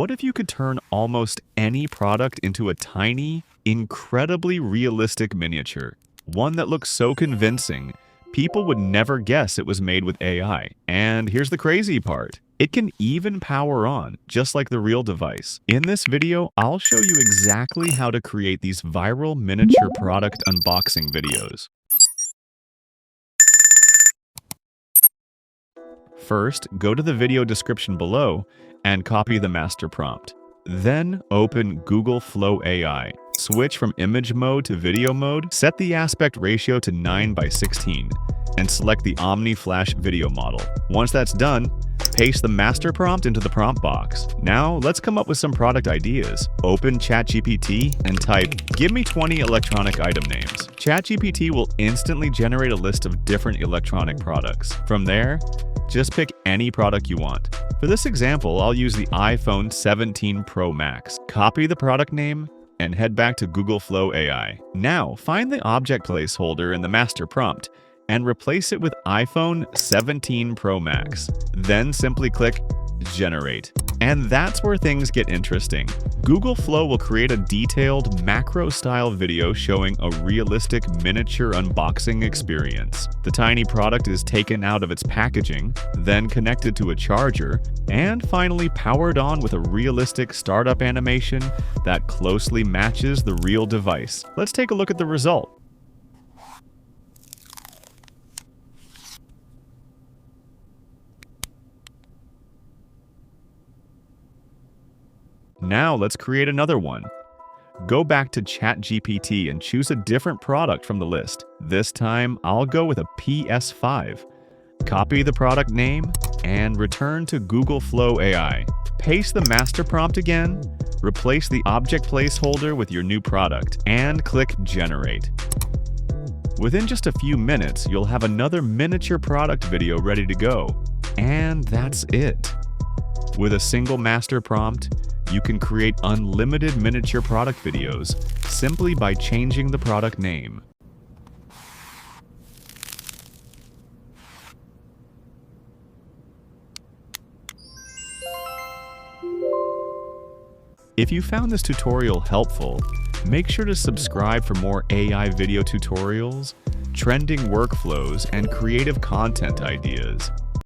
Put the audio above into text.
What if you could turn almost any product into a tiny, incredibly realistic miniature? One that looks so convincing, people would never guess it was made with AI. And here's the crazy part. It can even power on, just like the real device. In this video, I'll show you exactly how to create these viral miniature product unboxing videos. First, go to the video description below and copy the master prompt. Then open Google Flow AI. Switch from image mode to video mode, set the aspect ratio to 9:16, and select the Omni Flash video model. Once that's done, paste the master prompt into the prompt box. Now, let's come up with some product ideas. Open ChatGPT and type, "Give me 20 electronic item names." ChatGPT will instantly generate a list of different electronic products. From there, just pick any product you want. For this example, I'll use the iPhone 17 Pro Max. Copy the product name and head back to Google Flow AI. Now, find the object placeholder in the master prompt and replace it with iPhone 17 Pro Max. Then simply click Generate. And that's where things get interesting. Google Flow will create a detailed macro-style video showing a realistic miniature unboxing experience. The tiny product is taken out of its packaging, then connected to a charger, and finally powered on with a realistic startup animation that closely matches the real device. Let's take a look at the result. Now let's create another one. Go back to ChatGPT and choose a different product from the list. This time, I'll go with a PS5. Copy the product name and return to Google Flow AI. Paste the master prompt again, replace the object placeholder with your new product, and click Generate. Within just a few minutes, you'll have another miniature product video ready to go. And that's it. With a single master prompt, you can create unlimited miniature product videos simply by changing the product name. If you found this tutorial helpful, make sure to subscribe for more AI video tutorials, trending workflows, and creative content ideas.